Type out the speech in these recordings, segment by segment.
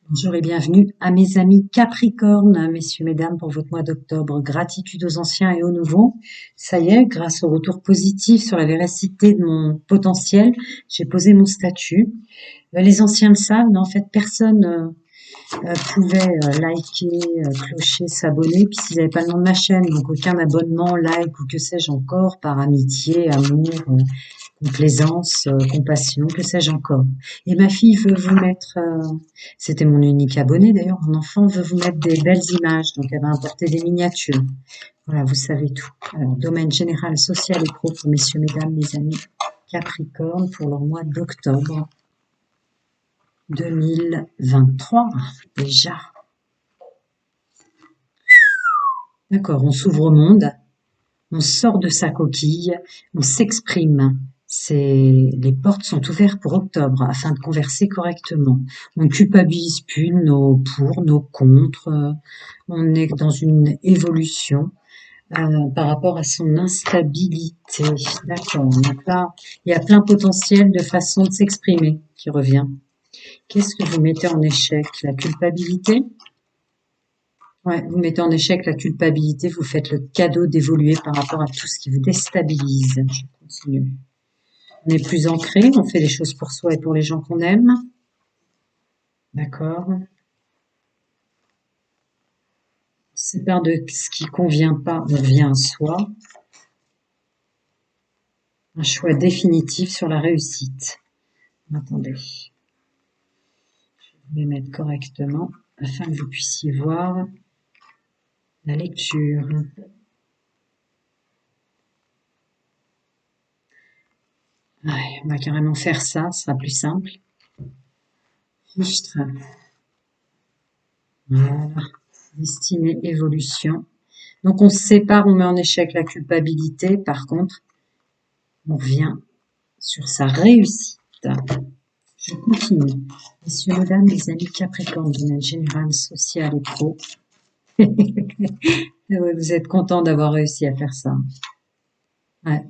Bonjour et bienvenue à mes amis Capricorne, messieurs, mesdames, pour votre mois d'octobre. Gratitude aux anciens et aux nouveaux. Ça y est, grâce au retour positif sur la véracité de mon potentiel, j'ai posé mon statut. Les anciens le savent, mais en fait, personne pouvait liker, clocher, s'abonner, puis s'ils n'avaient pas le nom de ma chaîne, donc aucun abonnement, like ou que sais-je encore, par amitié, amour, complaisance, compassion, que sais-je encore. Et ma fille veut vous mettre, c'était mon unique abonné d'ailleurs, mon enfant veut vous mettre des belles images, donc elle va importer des miniatures. Voilà, vous savez tout. Alors, domaine général, social et pro pour messieurs, mesdames, mes amis Capricorne pour leur mois d'octobre 2023 déjà. D'accord, on s'ouvre au monde, on sort de sa coquille, on s'exprime. Les portes sont ouvertes pour octobre afin de converser correctement. On ne culpabilise plus nos pour, nos contre. On est dans une évolution par rapport à son instabilité. D'accord. Donc là, il y a plein potentiel de façon de s'exprimer qui revient. Qu'est-ce que vous mettez en échec? La culpabilité? Ouais, vous mettez en échec la culpabilité, vous faites le cadeau d'évoluer par rapport à tout ce qui vous déstabilise. Je continue. On est plus ancré, on fait les choses pour soi et pour les gens qu'on aime. D'accord. On se sépare de ce qui convient pas, on revient à soi. Un choix définitif sur la réussite. Attendez. Je vais les mettre correctement afin que vous puissiez voir la lecture. Ouais, on va carrément faire ça, ce sera plus simple. Fichtre. Voilà. Destinée, évolution. Donc on se sépare, on met en échec la culpabilité. Par contre, on revient sur sa réussite. Je continue. Messieurs, mesdames, les amis Capricorne, domaine général, social et pro. Ouais, vous êtes content d'avoir réussi à faire ça. Ouais.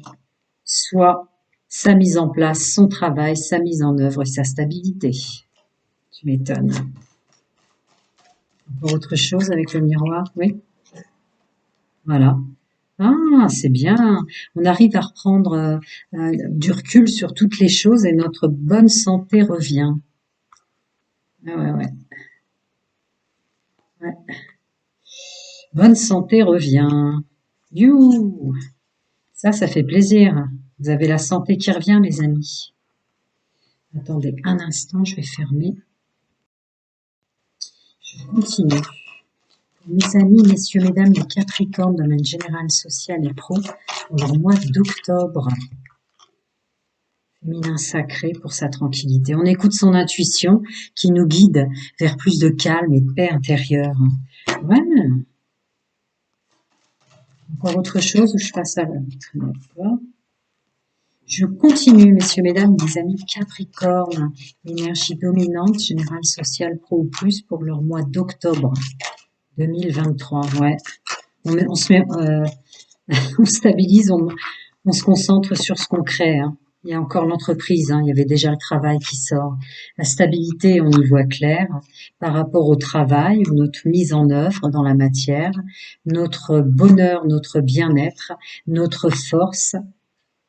Soit sa mise en place, son travail, sa mise en œuvre et sa stabilité. Tu m'étonnes. Encore autre chose avec le miroir? Oui. Voilà. Ah, c'est bien. On arrive à reprendre du recul sur toutes les choses et notre bonne santé revient. Ah ouais, ouais. Ouais. Bonne santé revient. You! Ça fait plaisir. Vous avez la santé qui revient, les amis. Attendez un instant, je vais fermer. Je continue. Mes amis, messieurs, mesdames, les Capricornes, domaine général, social et pro, pour leur mois d'octobre. Féminin sacré pour sa tranquillité. On écoute son intuition qui nous guide vers plus de calme et de paix intérieure. Ouais. Encore autre chose où je passe à l'autre. Je continue, messieurs, mesdames, mes amis Capricorne, énergie dominante, générale, sociale, pro ou plus pour leur mois d'octobre 2023. Ouais. On se met, on stabilise, on se concentre sur ce qu'on crée. Hein. Il y a encore l'entreprise, hein, il y avait déjà le travail qui sort. La stabilité, on y voit clair par rapport au travail, notre mise en œuvre dans la matière, notre bonheur, notre bien-être, notre force.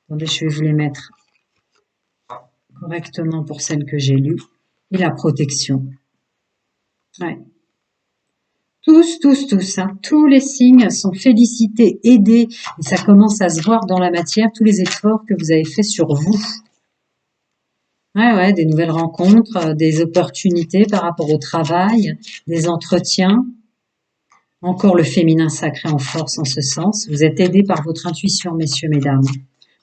Attendez, je vais vous les mettre correctement pour celles que j'ai lues. Et la protection. Ouais. Tous, hein. Tous les signes sont félicités, aidés, et ça commence à se voir dans la matière, tous les efforts que vous avez faits sur vous. Ouais, ouais, des nouvelles rencontres, des opportunités par rapport au travail, des entretiens. Encore le féminin sacré en force en ce sens. Vous êtes aidés par votre intuition, messieurs, mesdames,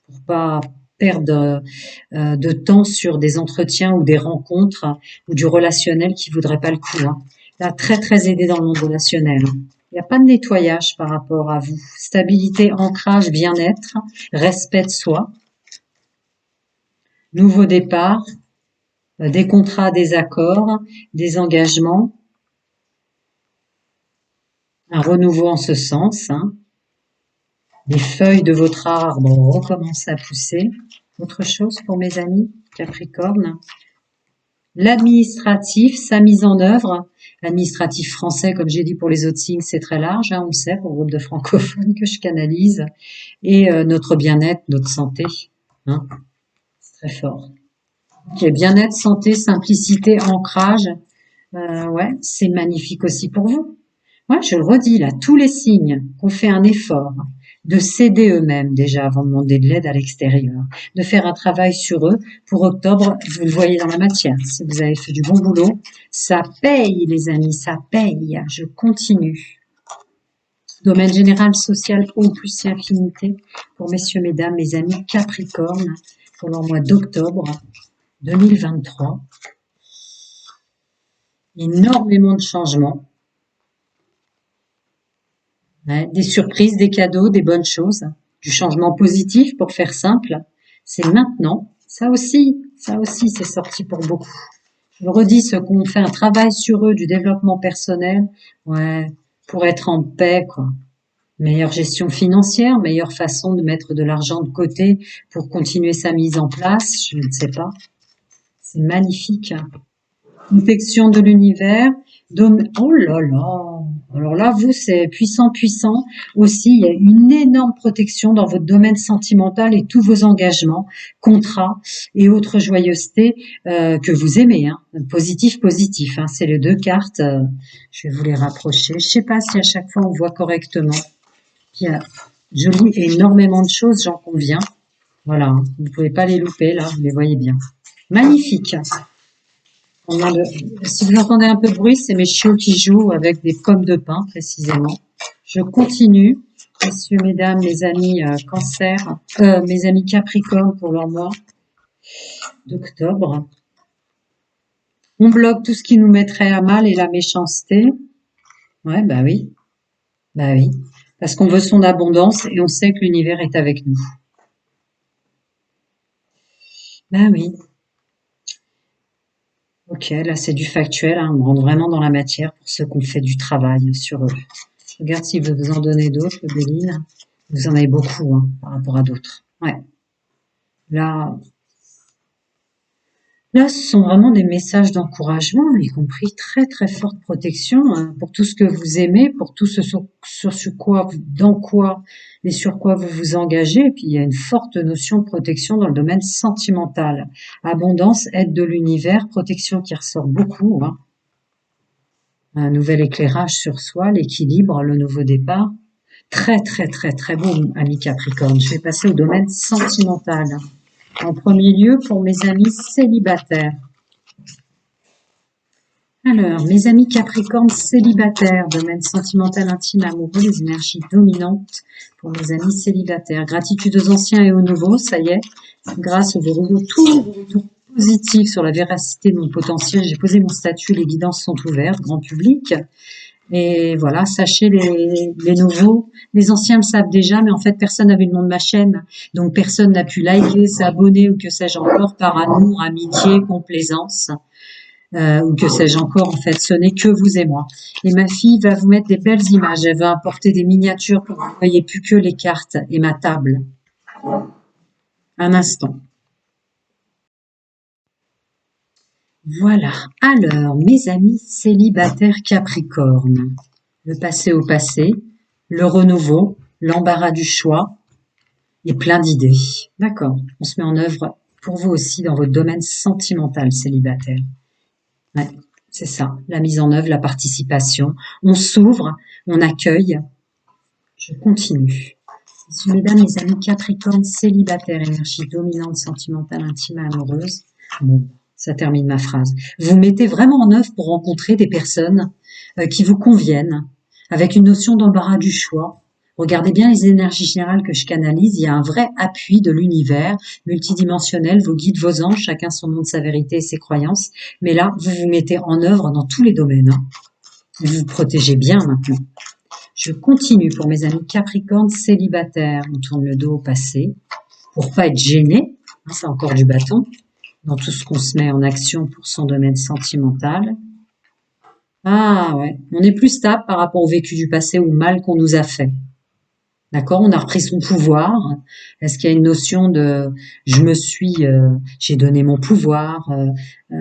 pour pas perdre de temps sur des entretiens ou des rencontres ou du relationnel qui vaudrait pas le coup. Hein. Là, très très aidé dans le monde relationnel. Il n'y a pas de nettoyage par rapport à vous. Stabilité, ancrage, bien-être, respect de soi, nouveau départ, des contrats, des accords, des engagements, un renouveau en ce sens. Hein. Les feuilles de votre arbre recommencent à pousser. Autre chose pour mes amis Capricorne? L'administratif, sa mise en œuvre. L'administratif français, comme j'ai dit pour les autres signes, c'est très large, hein, on le sait, pour le groupe de francophones que je canalise. Et notre bien-être, notre santé, hein, c'est très fort. Ok, bien-être, santé, simplicité, ancrage. Ouais, c'est magnifique aussi pour vous. Moi, je le redis là, tous les signes qu'on fait un effort de s'aider eux-mêmes déjà avant de demander de l'aide à l'extérieur, de faire un travail sur eux. Pour octobre, vous le voyez dans la matière. Si vous avez fait du bon boulot, ça paye les amis, ça paye. Je continue. Domaine général, social, eau plus et infinité pour messieurs, mesdames, mes amis Capricorne pour leur mois d'octobre 2023. Énormément de changements. Ouais, des surprises, des cadeaux, des bonnes choses, du changement positif pour faire simple. C'est maintenant. Ça aussi, c'est sorti pour beaucoup. Je le redis, ceux qui ont fait un travail sur eux, du développement personnel, ouais, pour être en paix, quoi. Meilleure gestion financière, meilleure façon de mettre de l'argent de côté pour continuer sa mise en place, je ne sais pas. C'est magnifique. Protection de l'univers. Oh là là. Alors là, vous, c'est puissant, puissant. Aussi, il y a une énorme protection dans votre domaine sentimental et tous vos engagements, contrats et autres joyeusetés que vous aimez. Hein. Positif, positif. Hein. C'est les deux cartes. Je vais vous les rapprocher. Je sais pas si à chaque fois on voit correctement. Je lis énormément de choses, j'en conviens. Voilà, hein. Vous ne pouvez pas les louper, là, vous les voyez bien. Magnifique. Si vous entendez un peu de bruit, c'est mes chiots qui jouent avec des pommes de pin, précisément. Je continue. Messieurs, mesdames, mes amis Cancer, mes amis Capricorne pour leur mois d'octobre. On bloque tout ce qui nous mettrait à mal et la méchanceté. Ouais, bah oui. Bah oui. Parce qu'on veut son abondance et on sait que l'univers est avec nous. Bah oui. Ok, là c'est du factuel, hein, on rentre vraiment dans la matière pour ceux qui ont fait du travail sur eux. Je regarde si vous en donnez d'autres, Béline. Vous en avez beaucoup hein, par rapport à d'autres. Ouais. Là, là, ce sont vraiment des messages d'encouragement, y compris très très forte protection hein, pour tout ce que vous aimez, pour tout ce sur quoi, dans quoi et sur quoi vous vous engagez. Et puis il y a une forte notion de protection dans le domaine sentimental. Abondance, aide de l'univers, protection qui ressort beaucoup. Hein. Un nouvel éclairage sur soi, l'équilibre, le nouveau départ. Très très très très beau, ami Capricorne. Je vais passer au domaine sentimental. En premier lieu, pour mes amis célibataires. Alors, mes amis Capricorne célibataires, domaine sentimental, intime, amoureux, les énergies dominantes pour mes amis célibataires. Gratitude aux anciens et aux nouveaux, ça y est, grâce aux retours positifs sur la véracité de mon potentiel, j'ai posé mon statut, les guidances sont ouvertes, grand public. Et voilà, sachez les nouveaux, les anciens le savent déjà, mais en fait personne n'a vu le nom de ma chaîne, donc personne n'a pu liker, s'abonner ou que sais-je encore par amour, amitié, complaisance. Ou que sais-je encore, en fait, ce n'est que vous et moi. Et ma fille va vous mettre des belles images, elle va apporter des miniatures pour que vous ne voyez plus que les cartes et ma table. Un instant. Voilà. Alors, mes amis célibataires Capricorne, le passé au passé, le renouveau, l'embarras du choix et plein d'idées. D'accord. On se met en œuvre pour vous aussi dans votre domaine sentimental célibataire. Ouais, c'est ça, la mise en œuvre, la participation. On s'ouvre, on accueille. Je continue. Messieurs, mesdames, mes amis Capricorne, célibataires, énergie dominante, sentimentale, intime, amoureuse. Bon, ça termine ma phrase. Vous mettez vraiment en œuvre pour rencontrer des personnes qui vous conviennent, avec une notion d'embarras du choix. Regardez bien les énergies générales que je canalise. Il y a un vrai appui de l'univers multidimensionnel, vos guides, vos anges, chacun son nom de sa vérité et ses croyances. Mais là, vous vous mettez en œuvre dans tous les domaines. Hein. Vous vous protégez bien maintenant. Je continue pour mes amis Capricorne célibataires. On tourne le dos au passé pour pas être gêné. Hein, c'est encore du bâton dans tout ce qu'on se met en action pour son domaine sentimental. Ah ouais, on est plus stable par rapport au vécu du passé ou mal qu'on nous a fait. D'accord, on a repris son pouvoir. Est-ce qu'il y a une notion de j'ai donné mon pouvoir,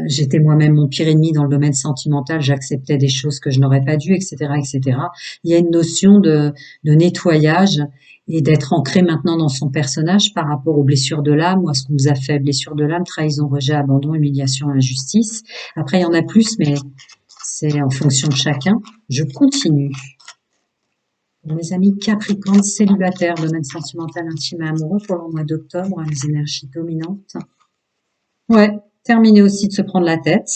j'étais moi-même mon pire ennemi dans le domaine sentimental, j'acceptais des choses que je n'aurais pas dû, etc., etc. Il y a une notion de nettoyage et d'être ancré maintenant dans son personnage par rapport aux blessures de l'âme ou à ce qu'on vous a fait, blessures de l'âme, trahison, rejet, abandon, humiliation, injustice. Après, il y en a plus, mais c'est en fonction de chacun. Je continue. Pour mes amis Capricorne célibataires, domaine sentimental, intime et amoureux pour le mois d'octobre, les énergies dominantes. Ouais, terminez aussi de se prendre la tête.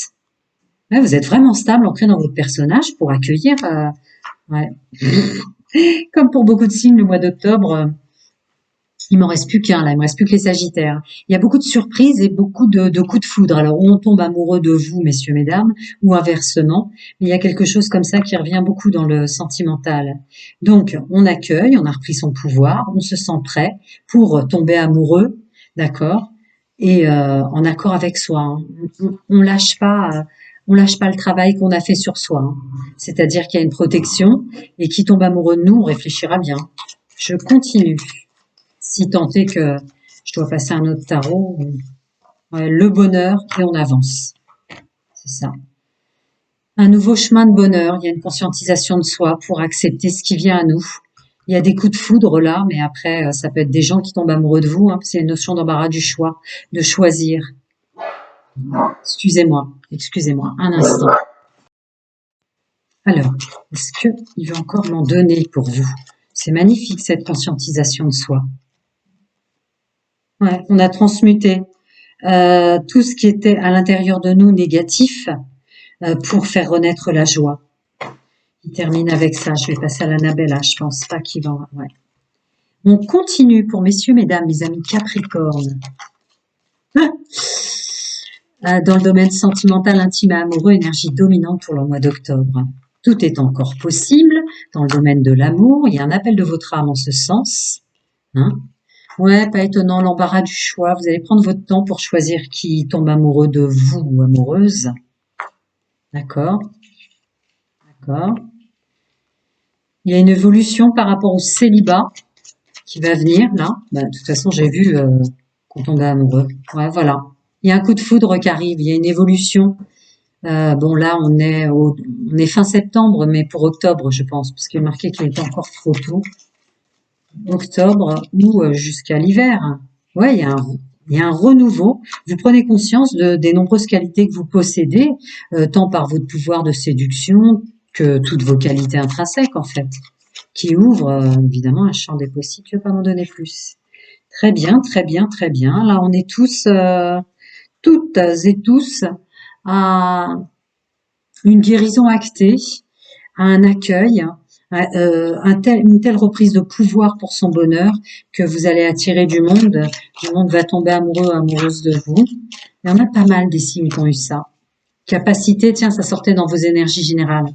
Ouais, vous êtes vraiment stable, ancré dans votre personnage pour accueillir. Ouais. Comme pour beaucoup de signes, le mois d'octobre, il m'en reste plus qu'un là, il me reste plus que les Sagittaires. Il y a beaucoup de surprises et beaucoup de coups de foudre. Alors, où on tombe amoureux de vous, messieurs, mesdames, ou inversement. Mais il y a quelque chose comme ça qui revient beaucoup dans le sentimental. Donc, on accueille, on a repris son pouvoir, on se sent prêt pour tomber amoureux, d'accord, et en accord avec soi. Hein. On lâche pas. On lâche pas le travail qu'on a fait sur soi. Hein. C'est-à-dire qu'il y a une protection et qui tombe amoureux de nous, on réfléchira bien. Je continue. Si tant est que je dois passer un autre tarot, ouais, le bonheur et on avance. C'est ça. Un nouveau chemin de bonheur, il y a une conscientisation de soi pour accepter ce qui vient à nous. Il y a des coups de foudre là, mais après, ça peut être des gens qui tombent amoureux de vous. Hein, c'est une notion d'embarras du choix, de choisir. Excusez-moi, un instant. Alors, est-ce qu'il va encore m'en donner pour vous? C'est magnifique cette conscientisation de soi. Ouais, on a transmuté tout ce qui était à l'intérieur de nous négatif pour faire renaître la joie. Il termine avec ça. Je vais passer à l'Annabella. Je pense pas qu'il va. Ouais. On continue pour messieurs, mesdames, mes amis Capricorne. Dans le domaine sentimental, intime et amoureux, énergie dominante pour le mois d'octobre. Tout est encore possible. Dans le domaine de l'amour, il y a un appel de votre âme en ce sens. Hein? Ouais, pas étonnant, l'embarras du choix. Vous allez prendre votre temps pour choisir qui tombe amoureux de vous ou amoureuse. D'accord. D'accord. Il y a une évolution par rapport au célibat qui va venir, là. Bah, de toute façon, j'ai vu qu'on tombait amoureux. Ouais, voilà. Il y a un coup de foudre qui arrive. Il y a une évolution. Bon, là, on est fin septembre, mais pour octobre, je pense, parce qu'il est marqué qu'il est encore trop tôt. Octobre ou jusqu'à l'hiver. Ouais, il y a un renouveau. Vous prenez conscience des nombreuses qualités que vous possédez, tant par votre pouvoir de séduction que toutes vos qualités intrinsèques, en fait, qui ouvrent évidemment un champ des possibles. Je ne vais pas m'en donner plus. Très bien, très bien, très bien. Là, on est tous, toutes et tous, à une guérison actée, à un accueil, une telle reprise de pouvoir pour son bonheur que vous allez attirer du monde va tomber amoureux, amoureuse de vous. Il y en a pas mal des signes qui ont eu ça. Capacité, tiens, ça sortait dans vos énergies générales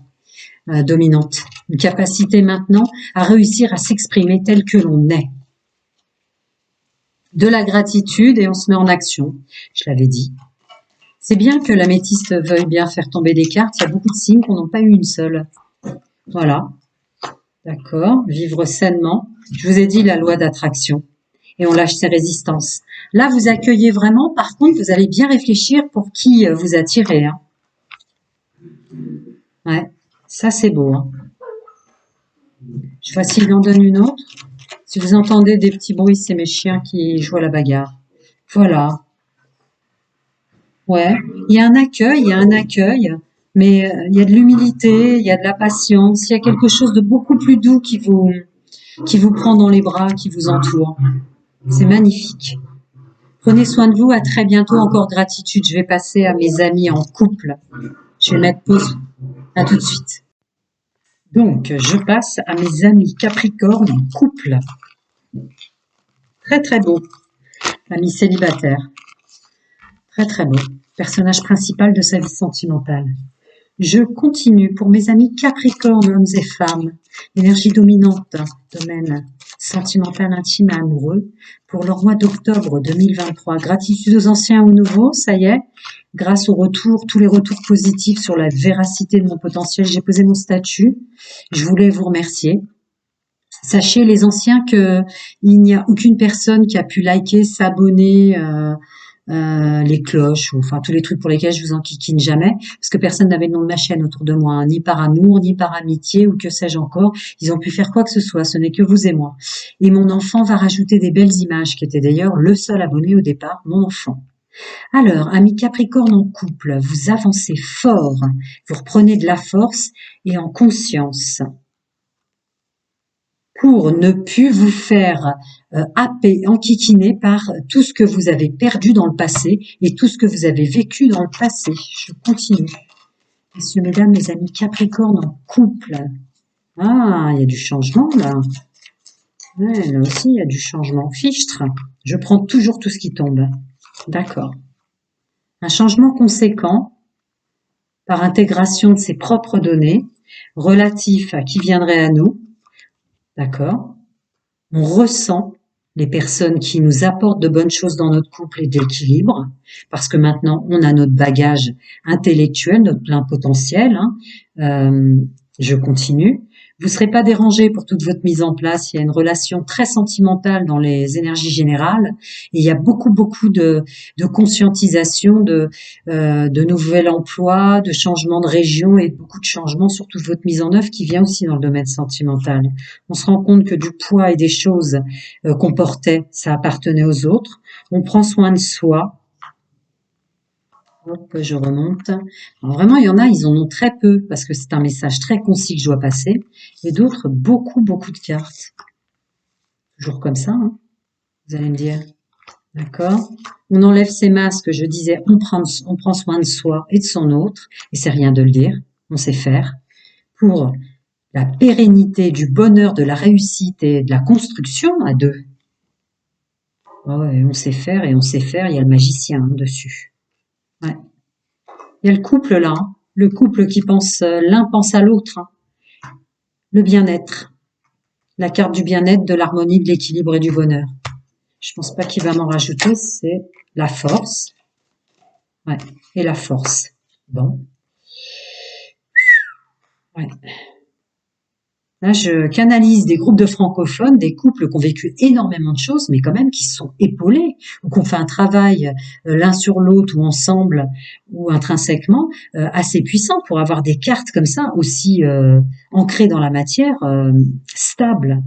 dominantes. Une capacité maintenant à réussir à s'exprimer tel que l'on est. De la gratitude et on se met en action. Je l'avais dit. C'est bien que l'améthyste veuille bien faire tomber des cartes. Il y a beaucoup de signes qu'on n'a pas eu une seule. Voilà. D'accord. Vivre sainement. Je vous ai dit la loi d'attraction. Et on lâche ses résistances. Là, vous accueillez vraiment. Par contre, vous allez bien réfléchir pour qui vous attirez. Hein. Ouais. Ça, c'est beau. Hein. Je vois s'il en donne une autre. Si vous entendez des petits bruits, c'est mes chiens qui jouent à la bagarre. Voilà. Ouais. Il y a un accueil. Mais il y a de l'humilité, il y a de la patience, il y a quelque chose de beaucoup plus doux qui vous prend dans les bras, qui vous entoure. C'est magnifique. Prenez soin de vous, à très bientôt, encore gratitude. Je vais passer à mes amis en couple. Je vais mettre pause. À tout de suite. Donc, je passe à mes amis Capricorne en couple. Très très beau. Amis célibataires. Très très beau. Personnage principal de sa vie sentimentale. Je continue pour mes amis Capricorne, hommes et femmes, énergie dominante, domaine sentimental, intime et amoureux, pour leur mois d'octobre 2023. Gratitude aux anciens, aux nouveaux, ça y est, grâce aux retours, tous les retours positifs sur la véracité de mon potentiel, j'ai posé mon statut. Je voulais vous remercier. Sachez les anciens que il n'y a aucune personne qui a pu liker, s'abonner, les cloches, ou enfin tous les trucs pour lesquels je vous enquiquine jamais, parce que personne n'avait le nom de ma chaîne autour de moi, hein, ni par amour, ni par amitié, ou que sais-je encore. Ils ont pu faire quoi que ce soit, ce n'est que vous et moi. Et mon enfant va rajouter des belles images, qui était d'ailleurs le seul abonné au départ, mon enfant. Alors, ami Capricorne en couple, vous avancez fort, vous reprenez de la force et en conscience pour ne plus vous faire happer, enquiquiner par tout ce que vous avez perdu dans le passé et tout ce que vous avez vécu dans le passé. Je continue. Messieurs, mesdames, mes amis Capricorne en couple. Ah, il y a du changement là. Ouais, là aussi, il y a du changement. Fichtre. Je prends toujours tout ce qui tombe. D'accord. Un changement conséquent par intégration de ses propres données relatifs à qui viendrait à nous. D'accord. On ressent les personnes qui nous apportent de bonnes choses dans notre couple et d'équilibre, parce que maintenant on a notre bagage intellectuel, notre plein potentiel. Hein. Je continue. Vous ne serez pas dérangé pour toute votre mise en place. Il y a une relation très sentimentale dans les énergies générales. Et il y a beaucoup de conscientisation, de nouvel emploi, de changement de région et beaucoup de changements sur toute votre mise en œuvre qui vient aussi dans le domaine sentimental. On se rend compte que du poids et des choses qu'on portait, ça appartenait aux autres. On prend soin de soi. Hop, je remonte. Alors vraiment, il y en a, ils en ont très peu parce que c'est un message très concis que je dois passer. Et d'autres, beaucoup de cartes. Toujours comme ça, hein, vous allez me dire. D'accord. On enlève ses masques, je disais, on prend soin de soi et de son autre. Et c'est rien de le dire, on sait faire. Pour la pérennité du bonheur, de la réussite et de la construction à deux. Ouais, on sait faire et on sait faire, il y a le magicien hein, dessus. Ouais. Il y a le couple là, hein. Le couple qui pense, l'un pense à l'autre. Hein. Le bien-être. La carte du bien-être, de l'harmonie, de l'équilibre et du bonheur. Je pense pas qu'il va m'en rajouter, c'est la force. Ouais. Et la force. Bon. Ouais. Là, je canalise des groupes de francophones, des couples qui ont vécu énormément de choses, mais quand même qui se sont épaulés, ou qui ont fait un travail l'un sur l'autre, ou ensemble, ou intrinsèquement, assez puissant pour avoir des cartes comme ça, aussi ancrées dans la matière, stables.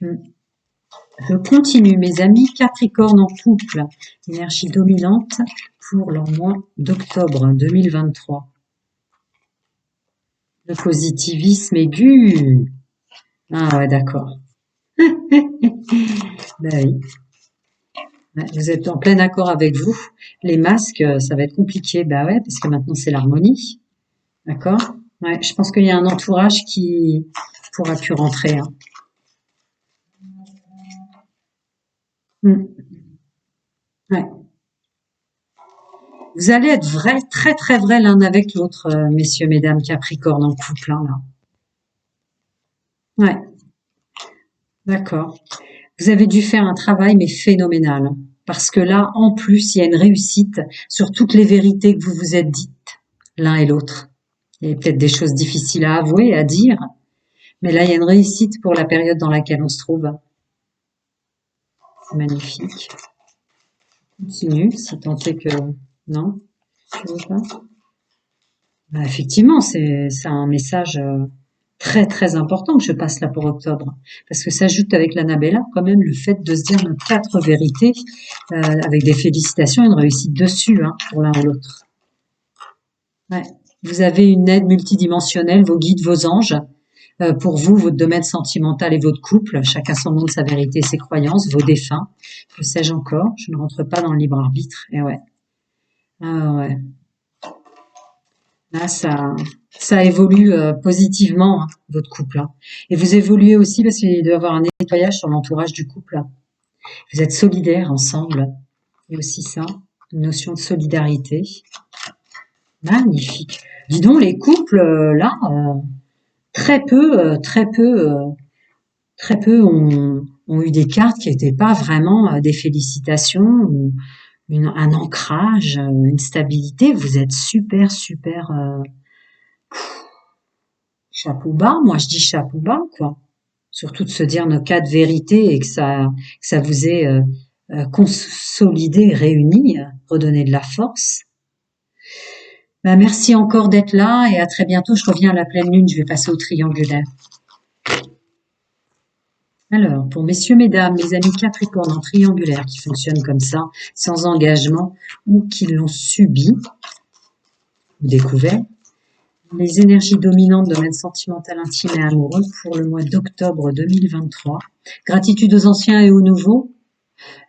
Je continue, mes amis Capricorne en couple, énergie dominante pour le mois d'octobre 2023. Le positivisme aigu. Ah ouais, d'accord. Ben oui. Ouais, vous êtes en plein accord avec vous. Les masques, ça va être compliqué. Bah ouais, parce que maintenant c'est l'harmonie. D'accord? Ouais, je pense qu'il y a un entourage qui pourra plus rentrer. Hein. Ouais. Vous allez être vrais, très vrais l'un avec l'autre, messieurs, mesdames, Capricorne en couple, hein, là. Ouais, d'accord. Vous avez dû faire un travail, mais phénoménal. Parce que là, en plus, il y a une réussite sur toutes les vérités que vous vous êtes dites, l'un et l'autre. Il y a peut-être des choses difficiles à avouer, à dire, mais là, il y a une réussite pour la période dans laquelle on se trouve. C'est magnifique. Continue, si tant est que... Non? Tu veux pas? Bah, effectivement, c'est un message très important que je passe là pour octobre. Parce que s'ajoute avec l'Annabella quand même le fait de se dire nos 4 vérités avec des félicitations et une réussite dessus hein, pour l'un ou l'autre. Ouais. Vous avez une aide multidimensionnelle, vos guides, vos anges, pour vous, votre domaine sentimental et votre couple, chacun son monde, sa vérité, ses croyances, vos défunts, que sais-je encore, je ne rentre pas dans le libre arbitre, et ouais. Ah ouais. Là, ça évolue positivement, hein, votre couple. Hein. Et vous évoluez aussi parce qu'il doit y avoir un nettoyage sur l'entourage du couple. Hein. Vous êtes solidaires ensemble. Il y a aussi ça, une notion de solidarité. Magnifique. Dis donc, les couples, là, très peu ont eu des cartes qui n'étaient pas vraiment des félicitations ou un ancrage, une stabilité. Vous êtes super chapeau bas. Moi, je dis chapeau bas, quoi. Surtout de se dire nos quatre vérités et que ça vous ait consolidé, réuni, redonné de la force. Ben, merci encore d'être là et à très bientôt. Je reviens à la pleine lune, je vais passer au triangulaire. Alors, pour messieurs, mesdames, mes amis Capricorne en triangulaire qui fonctionnent comme ça, sans engagement, ou qui l'ont subi, ou découvert, les énergies dominantes, domaine sentimental, intime et amoureux pour le mois d'octobre 2023. Gratitude aux anciens et aux nouveaux.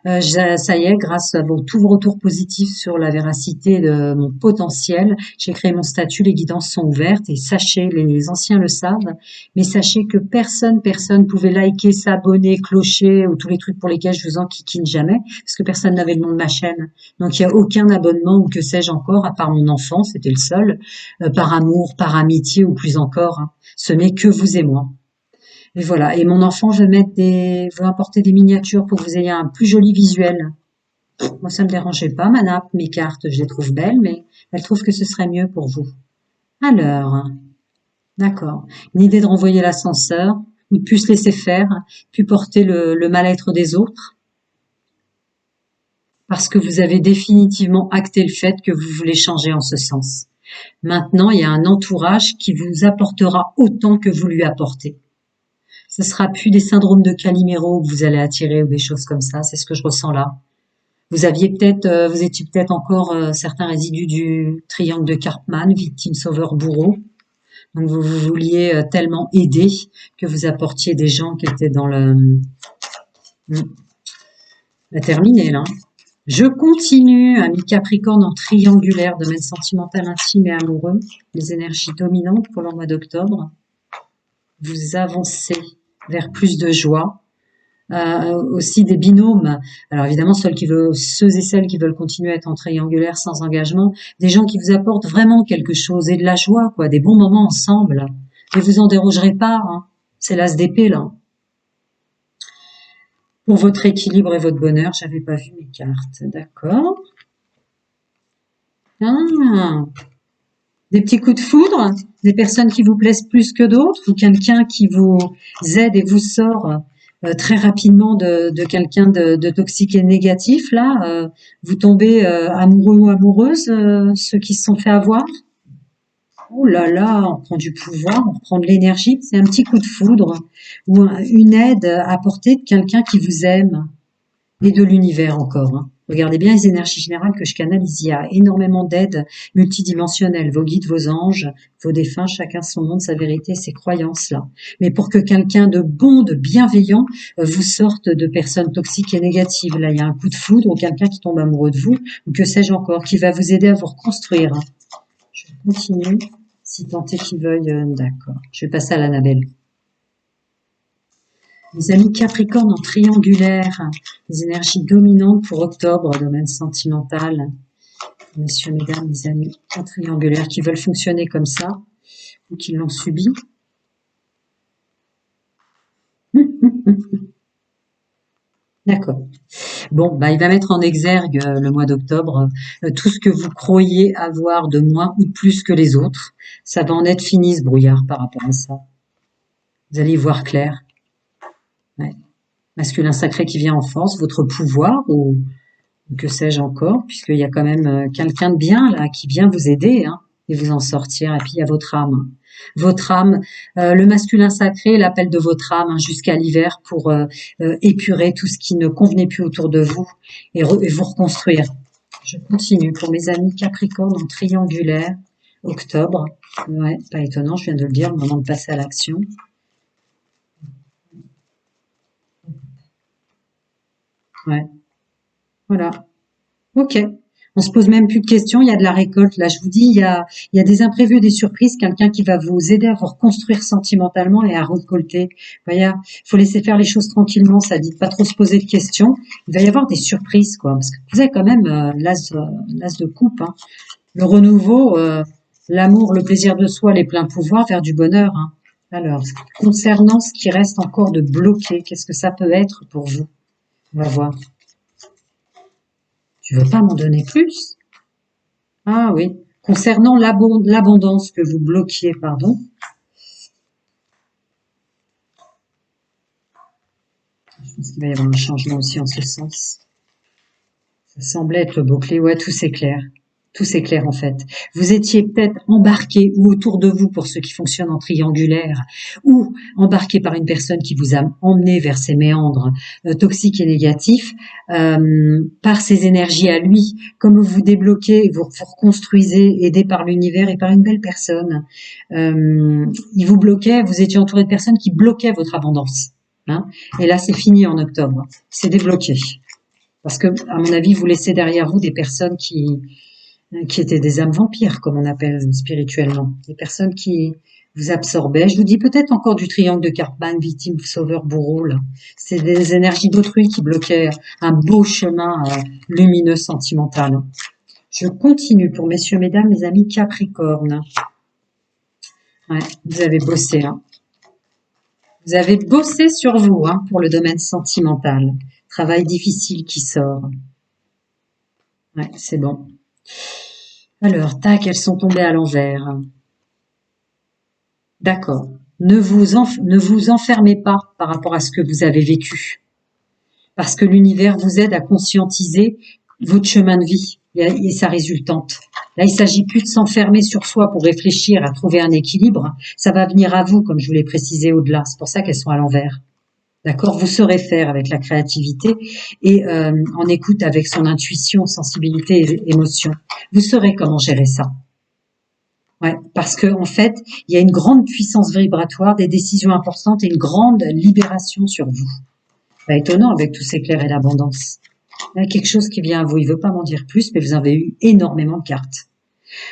Ça y est, grâce à tous vos retours positifs sur la véracité de mon potentiel, j'ai créé mon statut, les guidances sont ouvertes et sachez, les anciens le savent, mais sachez que personne pouvait liker, s'abonner, clocher ou tous les trucs pour lesquels je vous enquiquine jamais, parce que personne n'avait le nom de ma chaîne. Donc il n'y a aucun abonnement ou que sais-je encore, à part mon enfant, c'était le seul, par amour, par amitié ou plus encore. Hein. Ce n'est que vous et moi. Et voilà. Et mon enfant veut apporter des miniatures pour que vous ayez un plus joli visuel. Moi, ça me dérangeait pas, ma nappe, mes cartes, je les trouve belles, mais elle trouve que ce serait mieux pour vous. Alors, d'accord. Une idée de renvoyer l'ascenseur, ou de plus se laisser faire, puis porter le mal-être des autres, parce que vous avez définitivement acté le fait que vous voulez changer en ce sens. Maintenant, il y a un entourage qui vous apportera autant que vous lui apportez. Ce sera plus des syndromes de Calimero que vous allez attirer ou des choses comme ça. C'est ce que je ressens là. Vous étiez peut-être encore certains résidus du triangle de Karpman, victime, sauveur, bourreau. Donc vous vouliez tellement aider que vous apportiez des gens qui étaient dans le... La terminer là. Je continue, ami Capricorne en triangulaire, domaine sentimental, intime et amoureux. Les énergies dominantes pour le mois d'octobre. Vous avancez vers plus de joie. Aussi des binômes. Alors évidemment, ceux et celles qui veulent continuer à être en triangulaire sans engagement, des gens qui vous apportent vraiment quelque chose et de la joie, quoi, des bons moments ensemble. Et vous en dérogerez pas, hein. C'est l'as d'épée, là. Pour votre équilibre et votre bonheur, j'avais pas vu mes cartes. D'accord. Ah, des petits coups de foudre, des personnes qui vous plaisent plus que d'autres, ou quelqu'un qui vous aide et vous sort très rapidement de quelqu'un de toxique et négatif, là, vous tombez amoureux ou amoureuse, ceux qui se sont fait avoir. Oh là là, on prend du pouvoir, on prend de l'énergie, c'est un petit coup de foudre, ou une aide apportée de quelqu'un qui vous aime, et de l'univers encore. Hein. Regardez bien les énergies générales que je canalise. Il y a énormément d'aides multidimensionnelles. Vos guides, vos anges, vos défunts, chacun son monde, sa vérité, ses croyances-là. Mais pour que quelqu'un de bon, de bienveillant, vous sorte de personnes toxiques et négatives. Là, il y a un coup de foudre ou quelqu'un qui tombe amoureux de vous, ou que sais-je encore, qui va vous aider à vous reconstruire. Je continue, si tant est qu'il veuille. D'accord. Je vais passer à l'Annabelle. Les amis Capricorne en triangulaire, les énergies dominantes pour octobre, domaine sentimental. Messieurs, mesdames, les amis en triangulaire qui veulent fonctionner comme ça ou qui l'ont subi. D'accord. Bon, bah, il va mettre en exergue le mois d'octobre tout ce que vous croyez avoir de moins ou de plus que les autres. Ça va en être fini ce brouillard par rapport à ça. Vous allez y voir clair. Ouais. Masculin sacré qui vient en force, votre pouvoir ou que sais-je encore, puisqu'il y a quand même quelqu'un de bien là qui vient vous aider hein, et vous en sortir. Et puis il y a votre âme. Votre âme, le masculin sacré, l'appel de votre âme hein, jusqu'à l'hiver pour épurer tout ce qui ne convenait plus autour de vous et vous reconstruire. Je continue pour mes amis Capricorne en triangulaire, octobre. Ouais, pas étonnant, je viens de le dire, au moment de passer à l'action. Ouais, voilà. Ok. On se pose même plus de questions, il y a de la récolte. Là, je vous dis, il y a des imprévus, des surprises, quelqu'un qui va vous aider à vous reconstruire sentimentalement et à récolter. Voyez, il faut laisser faire les choses tranquillement, ça dit de pas trop se poser de questions. Il va y avoir des surprises, quoi, parce que vous avez quand même l'as de coupe, hein. Le renouveau, l'amour, le plaisir de soi, les pleins pouvoirs vers du bonheur, hein. Alors, concernant ce qui reste encore de bloqué, qu'est-ce que ça peut être pour vous? On va voir. Tu veux pas m'en donner plus? Ah oui. Concernant l'abondance que vous bloquiez, pardon. pense qu'il va y avoir un changement aussi en ce sens. Ça semblait être le beau-clé. Ouais, tout s'éclaire. Tout s'éclaire en fait. Vous étiez peut-être embarqué ou autour de vous pour ceux qui fonctionnent en triangulaire, ou embarqué par une personne qui vous a emmené vers ces méandres toxiques et négatifs, par ses énergies à lui. Comme vous vous débloquez, vous reconstruisez, aidé par l'univers et par une belle personne. Il vous bloquait, vous étiez entouré de personnes qui bloquaient votre abondance. Hein, et là, c'est fini en octobre. C'est débloqué. Parce que, à mon avis, vous laissez derrière vous des personnes qui étaient des âmes vampires, comme on appelle spirituellement. Des personnes qui vous absorbaient. Je vous dis peut-être encore du triangle de Cartman, victime, sauveur, bourreau, là. C'est des énergies d'autrui qui bloquaient un beau chemin lumineux, sentimental. Je continue pour messieurs, mesdames, mes amis Capricorne. Ouais, vous avez bossé, hein. Vous avez bossé sur vous, hein, pour le domaine sentimental. Travail difficile qui sort. Ouais, c'est bon. Alors, tac, elles sont tombées à l'envers. D'accord. Ne vous enfermez pas par rapport à ce que vous avez vécu. Parce que l'univers vous aide à conscientiser votre chemin de vie et sa résultante. Là, il s'agit plus de s'enfermer sur soi pour réfléchir à trouver un équilibre. Ça va venir à vous, comme je vous l'ai précisé au-delà. C'est pour ça qu'elles sont à l'envers. D'accord? Vous saurez faire avec la créativité et en écoute avec son intuition, sensibilité et émotion. Vous saurez comment gérer ça. Ouais, parce que en fait, il y a une grande puissance vibratoire, des décisions importantes et une grande libération sur vous. Bah, étonnant avec tous ces clairs et l'abondance. Il y a quelque chose qui vient à vous. Il veut pas m'en dire plus, mais vous avez eu énormément de cartes.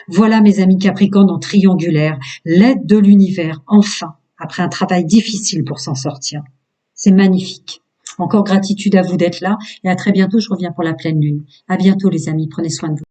Voilà, mes amis Capricorne en triangulaire, l'aide de l'univers, enfin, après un travail difficile pour s'en sortir. C'est magnifique. Encore gratitude à vous d'être là et à très bientôt. Je reviens pour la pleine lune. À bientôt, les amis. Prenez soin de vous.